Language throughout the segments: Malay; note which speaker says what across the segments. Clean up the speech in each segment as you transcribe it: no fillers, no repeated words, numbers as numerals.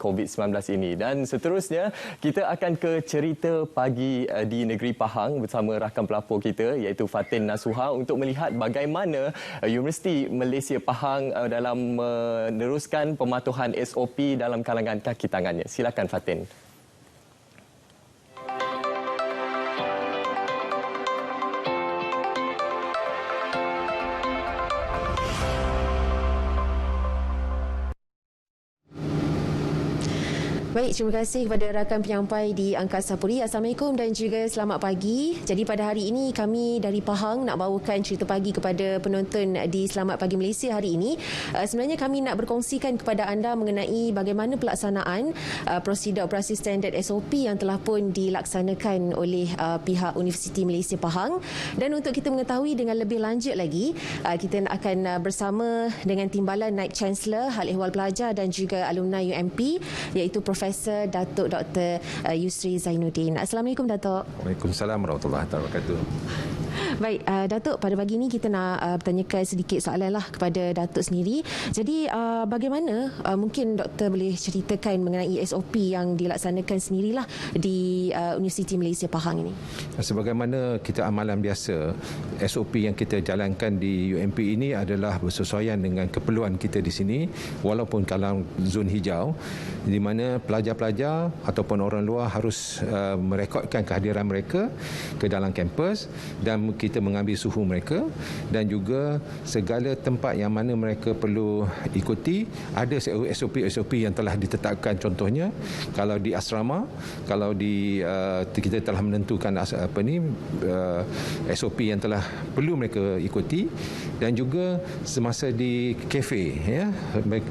Speaker 1: COVID-19 ini. Dan seterusnya, kita akan ke cerita pagi di negeri Pahang bersama rakan pelapor kita iaitu Fatin Nasuha untuk melihat bagaimana Universiti Malaysia Pahang dalam meneruskan pematuhan SOP dalam kalangan kaki tangannya. Silakan Fatin.
Speaker 2: Baik, terima kasih kepada rakan penyampai di Angkasa Puri. Assalamualaikum dan juga selamat pagi. Jadi pada hari ini kami dari Pahang nak bawakan cerita pagi kepada penonton di Selamat Pagi Malaysia hari ini. Sebenarnya kami nak berkongsikan kepada anda mengenai bagaimana pelaksanaan prosedur operasi standard SOP yang telah pun dilaksanakan oleh pihak Universiti Malaysia Pahang. Dan untuk kita mengetahui dengan lebih lanjut lagi, kita akan bersama dengan Timbalan Naib Chancellor Hal Ehwal Pelajar dan juga alumni UMP iaitu Profesor Datuk Dr. Yusri Zainuddin. Assalamualaikum Datuk.
Speaker 3: Waalaikumsalam warahmatullahi wabarakatuh.
Speaker 2: Baik, Datuk, pada pagi ini kita nak bertanyakan sedikit soalan lah kepada Datuk sendiri. Jadi bagaimana mungkin Doktor boleh ceritakan mengenai SOP yang dilaksanakan sendirilah di Universiti Malaysia Pahang ini?
Speaker 3: Sebagaimana kita amalan biasa, SOP yang kita jalankan di UMP ini adalah bersesuaian dengan keperluan kita di sini walaupun kalau zon hijau di mana pelajar-pelajar ataupun orang luar harus merekodkan kehadiran mereka ke dalam kampus dan kita mengambil suhu mereka dan juga segala tempat yang mana mereka perlu ikuti ada SOP yang telah ditetapkan. Contohnya kalau di asrama, kalau di kita telah menentukan SOP yang telah perlu mereka ikuti dan juga semasa di kafe ya,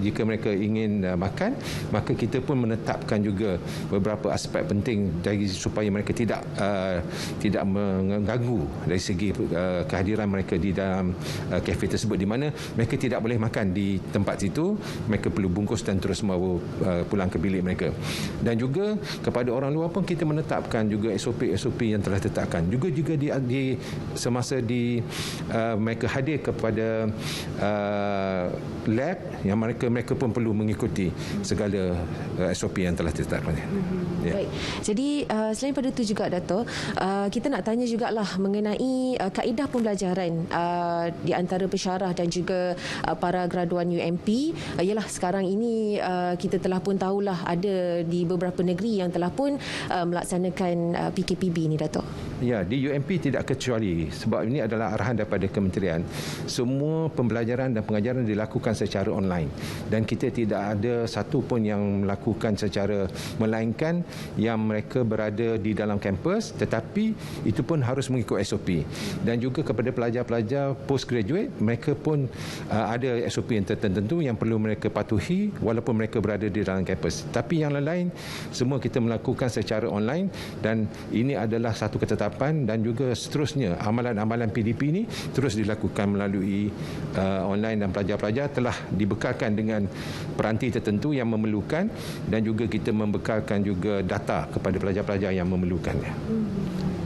Speaker 3: jika mereka ingin makan maka kita pun menetapkan juga beberapa aspek penting dari supaya mereka tidak mengganggu dari segi kehadiran mereka di dalam kafe tersebut, di mana mereka tidak boleh makan di tempat itu, mereka perlu bungkus dan terus membawa pulang ke bilik mereka. Dan juga kepada orang luar pun kita menetapkan juga SOP yang telah ditetapkan. Juga di semasa mereka hadir kepada lab yang mereka pun perlu mengikuti segala SOP yang telah ditetapkan.
Speaker 2: Ya. Baik. Jadi selain pada itu juga Dato', kita nak tanya jugalah mengenai kaedah pembelajaran di antara pesyarah dan juga para graduan UMP. Ialah sekarang ini kita telah pun tahulah ada di beberapa negeri yang telah pun melaksanakan PKPB ni Dato'.
Speaker 3: Ya, di UMP tidak kecuali sebab ini adalah arahan daripada kementerian. Semua pembelajaran dan pengajaran dilakukan secara online dan kita tidak ada satu pun yang melakukan secara melainkan yang mereka berada di dalam kampus tetapi itu pun harus mengikut SOP. Dan juga kepada pelajar-pelajar postgraduate mereka pun ada SOP yang tertentu yang perlu mereka patuhi walaupun mereka berada di dalam kampus. Tapi yang lain semua kita melakukan secara online dan ini adalah satu ketetapan dan juga seterusnya amalan-amalan PDP ini terus dilakukan melalui online dan pelajar-pelajar telah dibekalkan dengan peranti tertentu yang memerlukan dan juga kita membekalkan juga data kepada pelajar-pelajar yang memerlukannya.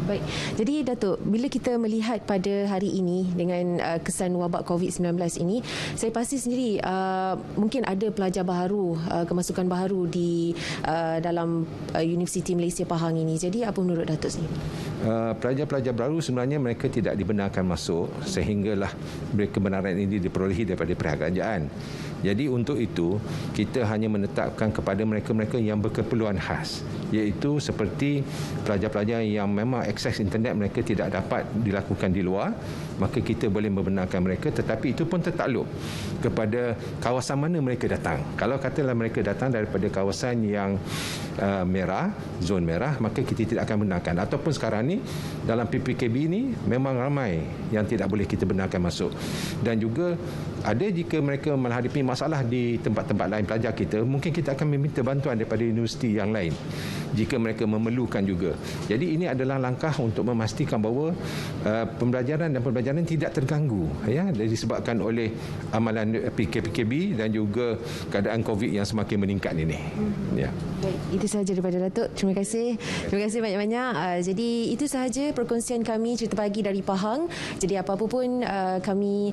Speaker 2: Baik. Jadi Datuk, bila kita melihat pada hari ini dengan kesan wabak COVID-19 ini, saya pasti sendiri mungkin ada pelajar baharu, kemasukan baharu di dalam Universiti Malaysia Pahang ini. Jadi apa menurut Datuk sendiri?
Speaker 3: Pelajar-pelajar baru sebenarnya mereka tidak dibenarkan masuk sehinggalah kebenaran ini diperolehi daripada pihak kerajaan. Jadi untuk itu kita hanya menetapkan kepada mereka-mereka yang berkeperluan khas, iaitu seperti pelajar-pelajar yang memang akses internet mereka tidak dapat dilakukan di luar, maka kita boleh membenarkan mereka, tetapi itu pun tertakluk kepada kawasan mana mereka datang. Kalau katalah mereka datang daripada kawasan yang merah, zon merah, maka kita tidak akan benarkan. Ataupun sekarang ni dalam PPKB ni memang ramai yang tidak boleh kita benarkan masuk. Dan juga ada jika mereka menghadapi masalah di tempat-tempat lain pelajar kita, mungkin kita akan meminta bantuan daripada universiti yang lain jika mereka memerlukan juga. Jadi ini adalah langkah untuk memastikan bahawa pembelajaran dan pembelajaran tidak terganggu ya, disebabkan oleh amalan PKPKB dan juga keadaan COVID yang semakin meningkat ini. Ya.
Speaker 2: Baik, itu sahaja daripada Datuk. Terima kasih. Terima kasih banyak-banyak. Jadi itu sahaja perkongsian kami cerita pagi dari Pahang. Jadi apa-apa pun kami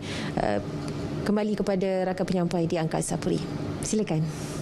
Speaker 2: kembali kepada rakan penyampai di Angkasa Puri. Silakan.